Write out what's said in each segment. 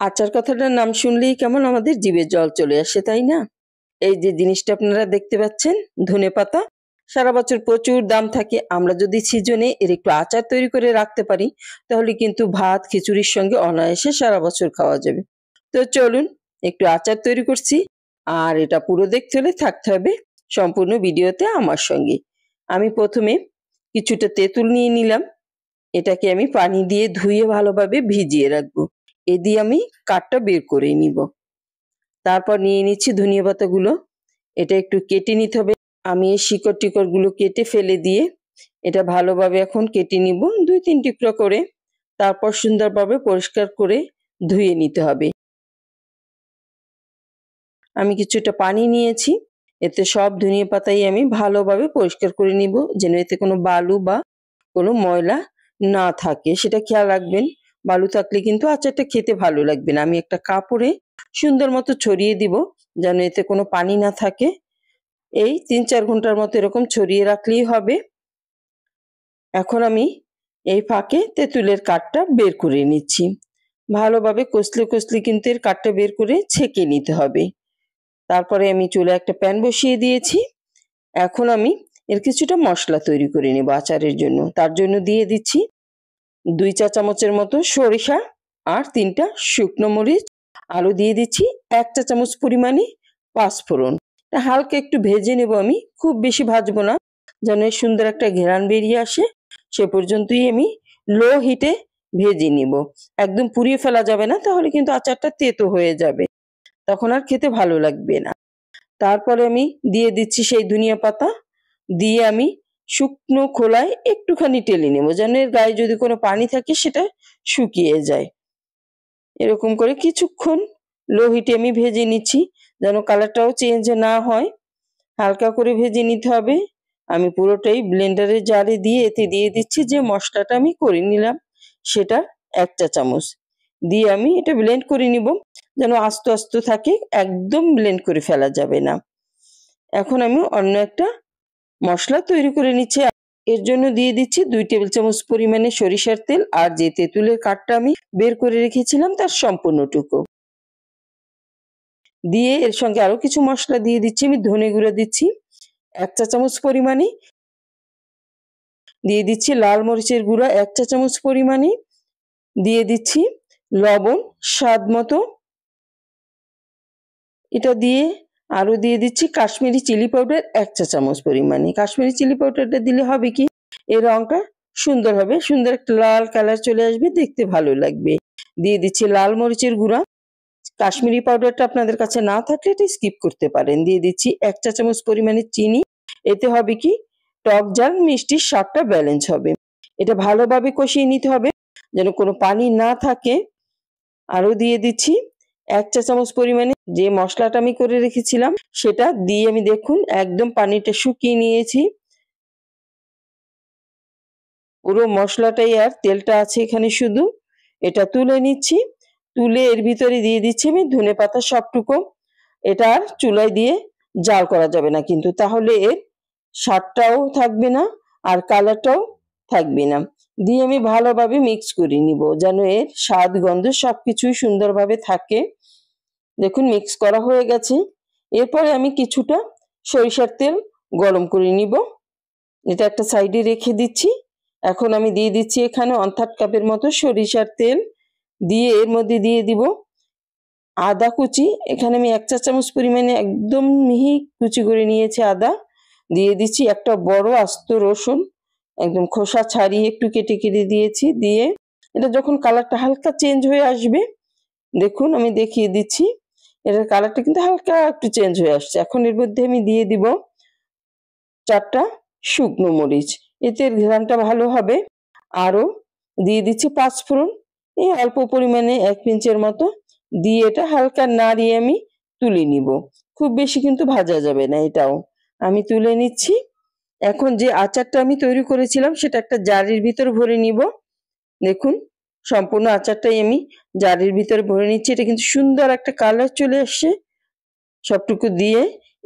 আচার কথাটার নাম শুনলেই কেমন আমাদের জিভে জল চলে আসে, তাই না? এই যে জিনিসটা আপনারা দেখতে পাচ্ছেন, ধনেপাতা সারা বছর প্রচুর দাম থাকে। আমরা যদি সিজনে এর একটু আচার তৈরি করে রাখতে পারি, তাহলে কিন্তু ভাত খিচুড়ির সঙ্গে অনায়াসে সারা বছর খাওয়া যাবে। তো চলুন একটু আচার তৈরি করছি। আর এটা পুরো দেখতে হলে থাকতে হবে সম্পূর্ণ ভিডিওতে আমার সঙ্গে। আমি প্রথমে কিছুটা তেঁতুল নিয়ে নিলাম। এটাকে আমি পানি দিয়ে ধুয়ে ভালোভাবে ভিজিয়ে রাখবো। এ দিয়ে আমি কাঠটা বের করে নিব। তারপর নিয়ে নিচ্ছি ধনিয়া পাতাগুলো। এটা একটু কেটে নিতে হবে। আমি এই শিকড় টিকড় গুলো কেটে ফেলে দিয়ে এটা ভালোভাবে এখন কেটে নিব 2-3 টুকরো করে। তারপর সুন্দরভাবে পরিষ্কার করে ধুয়ে নিতে হবে। আমি কিছুটা পানি নিয়েছি। এতে সব ধনিয়া পাতাই আমি ভালোভাবে পরিষ্কার করে নিব, যেন এতে কোনো বালু বা কোনো ময়লা না থাকে, সেটা খেয়াল রাখবেন। বালু থাকলে কিন্তু আচারটা খেতে ভালো লাগবে না। আমি একটা কাপড়ে সুন্দর মতো ছড়িয়ে দিব, যেন এতে কোনো পানি না থাকে। এই 3-4 ঘন্টার মতো এরকম ছড়িয়ে রাখলেই হবে। এখন আমি এই ফাঁকে তেঁতুলের কাঠটা বের করে নিচ্ছি। ভালোভাবে কষলে কষলে কিন্তু এর কাঠটা বের করে ছেঁকে নিতে হবে। তারপরে আমি চুলায় একটা প্যান বসিয়ে দিয়েছি। এখন আমি এর কিছুটা মশলা তৈরি করে নেব আচারের জন্য। তার জন্য দিয়ে দিচ্ছি 2 চা চামচের মতো সরিষা আর 3টা শুকনো মরিচ। আরও দিয়ে দিচ্ছি 1 চা চামচ পরিমাণে পাঁচফোড়ন। হালকা একটু ভেজে নেব আমি, খুব বেশি ভাজবো না, যেন সুন্দর একটা ঘ্রাণ বেরিয়ে আসে। সে পর্যন্তই আমি লো হিটে ভেজে নিব। একদম পুড়িয়ে ফেলা যাবে না, তাহলে কিন্তু আচারটা তেতো হয়ে যাবে, তখন আর খেতে ভালো লাগবে না। তারপরে আমি দিয়ে দিচ্ছি সেই ধনিয়া পাতা। দিয়ে আমি শুকনো খোলায় একটুখানি টেলে নেব, যেন এর গায়ে যদি কোনো পানি থাকে সেটা শুকিয়ে যায়। এরকম করে কিছুক্ষণ লো হিটে আমি ভেজে নিচ্ছি, যেন কালারটাও চেঞ্জ না হয়। হালকা করে ভেজে নিতে হবে। আমি পুরোটাই ব্লেন্ডারের জারে দিয়ে এতে দিয়ে দিচ্ছি যে মশলাটা আমি করে নিলাম, সেটা 1 চা চামচ দিয়ে আমি এটা ব্লেন্ড করে নিব, যেন আস্ত আস্ত থাকে, একদম ব্লেন্ড করে ফেলা যাবে না। এখন আমি অন্য একটা মশলা তৈরি করে নিচ্ছি। এর জন্য দিয়ে দিচ্ছি 2 টেবিল চামচ পরিমাণে সরিষার তেল আর যে তেঁতুলের কাঠটা আমি বের করে রেখেছিলাম তার সম্পূর্ণটুকু দিয়ে এর সঙ্গে আরো কিছু মশলা দিয়ে দিচ্ছি। আমি ধনে গুঁড়ো দিচ্ছি 1 চা চামচ পরিমাণে, দিয়ে দিচ্ছি লাল মরিচের গুঁড়া 1 চা চামচ পরিমাণে, দিয়ে দিচ্ছি লবণ স্বাদ মতো। এটা দিয়ে আরো দিয়ে দিচ্ছি কাশ্মীরি চিলি পাউডার 1 চা চামচ পরিমাণে। কাশ্মীরি চিলি পাউডারটা দিলে হবে কি, এর রংটা সুন্দর হবে, সুন্দর একটা লাল কালার চলে আসবে, দেখতে ভালো লাগবে। দিয়ে দিচ্ছি লাল মরিচের গুঁড়া। কাশ্মীরি পাউডারটা আপনাদের কাছে না থাকলে এটা স্কিপ করতে পারেন। দিয়ে দিচ্ছি 1 চা চামচ পরিমাণে চিনি। এতে হবে কি, টক ঝাল মিষ্টির স্বাদটা ব্যালেন্স হবে। এটা ভালোভাবে কষিয়ে নিতে হবে, যেন কোনো পানি না থাকে। আরো দিয়ে দিচ্ছি 1 চা চামচ পরিমাণে যে মশলাটা আমি করে রেখেছিলাম, সেটা দিয়ে আমি দেখুন একদম পানিটা শুকিয়ে নিয়েছি। পুরো মশলাটাই আর তেলটা আছে এখানে শুধু। এটা তুলে নিচ্ছি। তুলে এর ভিতরে দিয়ে দিচ্ছি আমি ধনেপাতা সবটুকু। এটা আর চুলায় দিয়ে জাল করা যাবে না কিন্তু, তাহলে এর স্বাদটাও থাকবে না আর কালারটাও থাকবে না। দিয়ে আমি ভালোভাবে মিক্স করে নিব, যেন এর স্বাদ গন্ধ সবকিছুই সুন্দরভাবে থাকে। দেখুন মিক্স করা হয়ে গেছে। এরপরে আমি কিছুটা সরিষার তেল গরম করে নিব, এটা একটা সাইডে রেখে দিচ্ছি। এখন আমি দিয়ে দিচ্ছি এখানে 1/3 কাপের মতো সরিষার তেল। দিয়ে এর মধ্যে দিয়ে দিব আদা কুচি। এখানে আমি 1 চা চামচ পরিমাণে একদম মিহি কুচি করে নিয়েছি আদা। দিয়ে দিচ্ছি একটা বড় আস্ত রসুন, একদম খোসা ছাড়িয়ে একটু কেটে কেটে দিয়েছি। দিয়ে এটা যখন কালারটা হালকা চেঞ্জ হয়ে আসবে, দেখুন আমি দেখিয়ে দিচ্ছি, এটার কালারটা কিন্তু হালকা একটু চেঞ্জ হয়ে আসছে। এখন এর মধ্যে আমি দিয়ে দিব 4টা শুকনো মরিচ, এতে এর ঘ্রাণটা ভালো হবে। আরও দিয়ে দিচ্ছি পাঁচফোড়ন, এই অল্প পরিমাণে 1 পিঞ্চের মতো। দিয়ে এটা হালকা নাড়িয়ে আমি তুলে নিব, খুব বেশি কিন্তু ভাজা যাবে না। এটাও আমি তুলে নিচ্ছি। এখন যে আচারটা আমি তৈরি করেছিলাম সেটা একটা জারের ভিতর ভরে নিব। দেখুন সম্পূর্ণ আচারটাই আমি জারের ভিতরে ভরে নিচ্ছি। এটা কিন্তু সুন্দর একটা কালার চলে আসছে। সবটুকু দিয়ে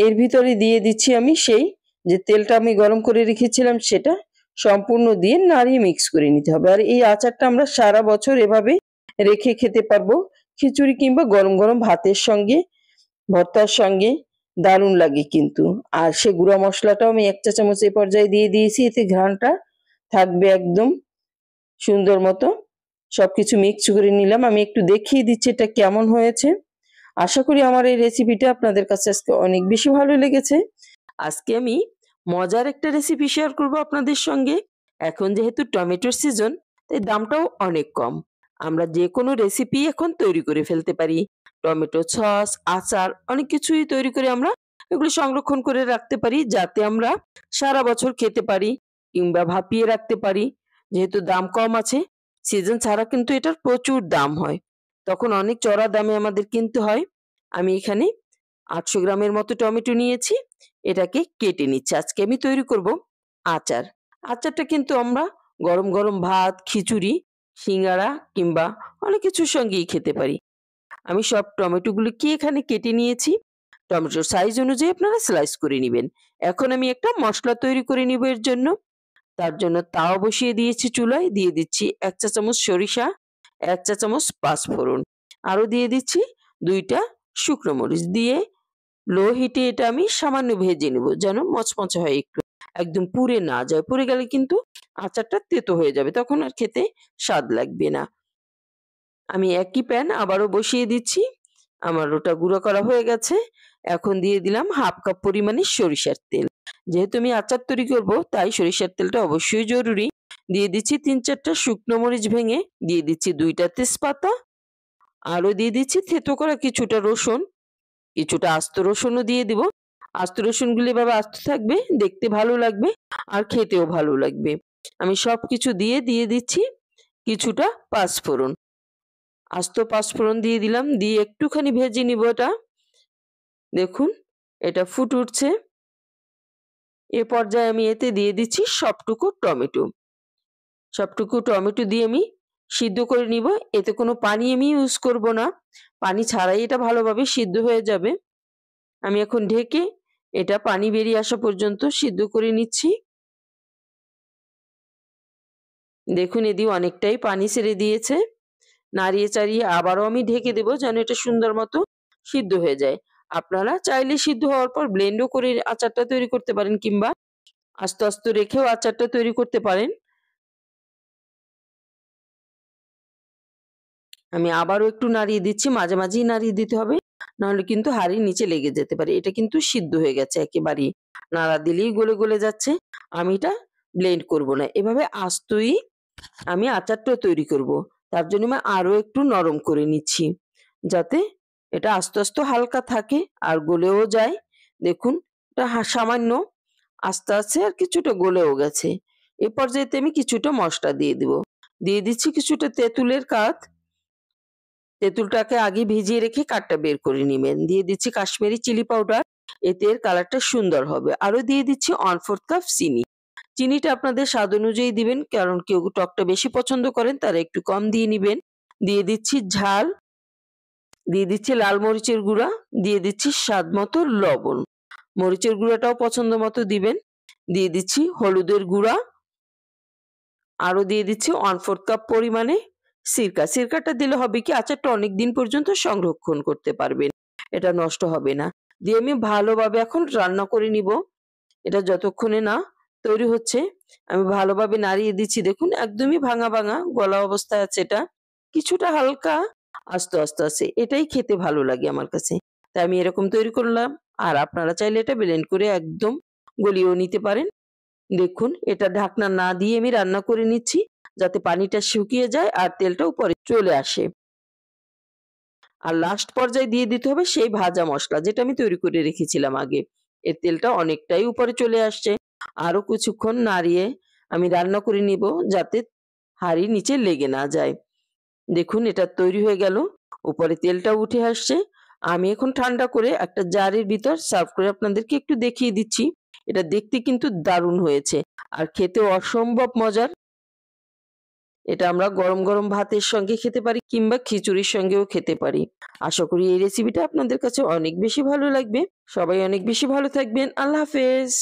এর ভিতরে দিয়ে দিচ্ছি আমি সেই যে তেলটা আমি গরম করে রেখেছিলাম, সেটা সম্পূর্ণ দিয়ে নাড়িয়ে মিক্স করে নিতে হবে। আর এই আচারটা আমরা সারা বছর এভাবে রেখে খেতে পারবো, খিচুড়ি কিংবা গরম গরম ভাতের সঙ্গে, ভর্তার সঙ্গে দারুণ লাগে কিন্তু। আর সে গুঁড়া মশলাটাও আমি ১ চা চামচ এ পর্যায়ে দিয়ে দিয়েছি। এতে ঘ্রাণটা থাকবে একদম সুন্দর মতো। সবকিছু মিক্স করে নিলাম। আমি একটু দেখিয়ে দিচ্ছি এটা কেমন হয়েছে। আশা করি আমার এই রেসিপিটা আপনাদের কাছে আজকে অনেক বেশি ভালো লেগেছে। আজকে আমি মজার একটা রেসিপি শেয়ার করব আপনাদের সঙ্গে। এখন যেহেতু টমেটোর সিজন, তাই দামটাও অনেক কম। আমরা যেকোনো রেসিপি এখন তৈরি করে ফেলতে পারি। টমেটো সস, আচার অনেক কিছুই তৈরি করে আমরা এগুলো সংরক্ষণ করে রাখতে পারি, যাতে আমরা সারা বছর খেতে পারি কিংবা ভাপিয়ে রাখতে পারি। যেহেতু দাম কম আছে, সিজন ছাড়া কিন্তু এটার প্রচুর দাম হয়। তখন অনেক চড়া দামে আমাদের কিনতে হয়। আমি এখানে ৮০০ গ্রামের মতো টমেটো নিয়েছি। এটাকে কেটে নিচ্ছি। আজকে আমি তৈরি করব আচার। আচারটা কিন্তু আমরা গরম গরম ভাত, খিচুড়ি, সিঙ্গারা কিংবা অনেক কিছুর সঙ্গেই খেতে পারি। আমি সব টমেটোগুলোকে এখানে কেটে নিয়েছি। টমেটোর সাইজ অনুযায়ী আপনারা স্লাইস করে নিবেন। এখন আমি একটা মসলা তৈরি করে নিব এর জন্য। তার জন্য তাওয়া বসিয়ে দিয়েছি চুলায়। দিয়ে দিচ্ছি ১ চা চামচ সরিষা, ১ চা চামচ পাঁচফোড়ন। আরো দিয়ে দিচ্ছি ২ টা শুকনো মরিচ। দিয়ে লো হিটে এটা আমি সামান্য ভেজে নিব, যেন মচমচে হয় একটু। একদম পুড়ে না যায়। পুড়ে গেলে কিন্তু আচারটা তেতো হয়ে যাবে। তখন আর খেতে স্বাদ লাগবে না। আমি একই প্যান আবারও বসিয়ে দিচ্ছি। আমার ওটা গুঁড়ো করা হয়ে গেছে। এখন দিয়ে দিলাম 1/2 কাপ পরিমাণে সরিষার তেল। যেহেতু আমি আচার তৈরি করব, তাই সরিষার তেলটা অবশ্যই জরুরি। দিয়ে দিচ্ছি ৩-৪ টা শুকনো মরিচ ভেঙে, দিয়ে দিচ্ছি ২ টা তেজপাতা, আরো দিয়ে দিচ্ছি থেতো করা কিছুটা রসুন, কিছুটা আস্ত রসুনও দিয়ে দিব। আস্ত রসুনগুলো এভাবে আস্ত থাকবে, দেখতে ভালো লাগবে আর খেতেও ভালো লাগবে। আমি সবকিছু দিয়ে দিচ্ছি কিছুটা পাঁচফোড়ন। আস্ত পাঁচফোড়ন দিয়ে দিলাম। দিয়ে একটুখানি ভেজে নিব এটা। দেখুন এটা ফুটে উঠছে। এ পর্যায়ে আমি এতে দিয়ে দিচ্ছি সবটুকু টমেটো। সবটুকু টমেটো দিয়ে আমি সিদ্ধ করে নিব। এতে কোনো পানি আমি ইউজ করব না। পানি ছাড়াই এটা ভালোভাবে সিদ্ধ হয়ে যাবে। আমি এখন ঢেকে এটা পানি বেরিয়ে আসা পর্যন্ত সিদ্ধ করে নিচ্ছি। দেখুন এদিকে অনেকটাই পানি ছেড়ে দিয়েছে। নাড়িয়ে চাড়িয়ে আবারও আমি ঢেকে দেব, যেন এটা সুন্দর মতো সিদ্ধ হয়ে যায়। আপনারা চাইলে সিদ্ধ হওয়ার পর ব্লেন্ডও করে আচারটা তৈরি করতে পারেন, কিংবা আস্তে আস্তে রেখেও আচারটা তৈরি করতে পারেন। আমি আবারও একটু নাড়িয়ে দিচ্ছি। মাঝে মাঝেই নাড়িয়ে দিতে হবে, নাহলে কিন্তু হাঁড়ির নিচে লেগে যেতে পারে। এটা কিন্তু সিদ্ধ হয়ে গেছে একেবারেই। নাড়া দিলেই গলে গলে যাচ্ছে। আমি এটা ব্লেন্ড করব না। এভাবে আস্তই আমি আচারটা তৈরি করব। তার জন্য আমি আরো একটু নরম করে নিচ্ছি, যাতে এটা আস্তে আস্তে হালকা থাকে আর গলেও যায়। দেখুন এটা সামান্য আস্তে আছে আর কিছুটা গলেও গেছে। এ পর্যায়েতে আমি কিছুটা মশলা দিয়ে দিব। দিয়ে দিচ্ছি কিছুটা তেঁতুলের কাঠ। তেঁতুলটাকে আগে ভিজিয়ে রেখে কাঠটা বের করে নিবেন। দিয়ে দিচ্ছি কাশ্মীরি চিলি পাউডার। এতে এর কালারটা সুন্দর হবে। আরো দিয়ে দিচ্ছি 1/4 কাপ চিনি। চিনিটা আপনাদের স্বাদ অনুযায়ী দিবেন, কারণ কেউ টকটা বেশি পছন্দ করেন তারা একটু কম দিয়ে নিবেন। দিয়ে দিচ্ছি ঝাল, দিয়ে দিচ্ছি লাল মরিচের গুঁড়া, দিয়ে দিচ্ছি স্বাদ মতো লবণ। মরিচের গুঁড়াটাও পছন্দ মতো দিবেন। দিয়ে দিচ্ছি হলুদের গুঁড়া। আরো দিয়ে দিচ্ছি 1/4 কাপ পরিমাণে সিরকা। সিরকাটা দিলে হবে কি, আচারটা অনেক দিন পর্যন্ত সংরক্ষণ করতে পারবেন। এটা নষ্ট হবে না। দিয়ে আমি ভালোভাবে এখন রান্না করে নিব। এটা যতক্ষণে না তৈরি হচ্ছে, আমি ভালোভাবে নাড়িয়ে দিচ্ছি। দেখুন একদমই ভাঙা ভাঙা গলা অবস্থায় আছে এটা। কিছুটা হালকা আস্তে আছে। এটাই খেতে ভালো লাগে আমার কাছে। তাই আমি এরকম তৈরি করলাম। আর আপনারা চাইলে এটা ব্লেন্ড করে একদম গলিয়েও নিতে পারেন। দেখুন এটা ঢাকনা না দিয়ে আমি রান্না করে নিচ্ছি, যাতে পানিটা শুকিয়ে যায় আর তেলটা উপরে চলে আসে। আর লাস্ট পর্যায়ে দিয়ে দিতে হবে সেই ভাজা মসলা, যেটা আমি তৈরি করে রেখেছিলাম আগে। এর তেলটা অনেকটাই উপরে চলে আসছে। আরো কিছুক্ষণ নাড়িয়ে আমি রান্না করে নিব, যাতে হাঁড়ির নিচে লেগে না যায়। দেখুন এটা তৈরি হয়ে গেল। উপরে তেলটা উঠে আসছে। আমি এখন ঠান্ডা করে একটা জারের ভিতর সার্ভ করে আপনাদেরকে একটু দেখিয়ে দিচ্ছি। এটা দেখতে কিন্তু দারুণ হয়েছে আর খেতেও অসম্ভব মজার। এটা আমরা গরম গরম ভাতের সঙ্গে খেতে পারি কিংবা খিচুড়ির সঙ্গেও খেতে পারি। আশা করি এই রেসিপিটা আপনাদের কাছে অনেক বেশি ভালো লাগবে। সবাই অনেক বেশি ভালো থাকবেন। আল্লাহ হাফেজ।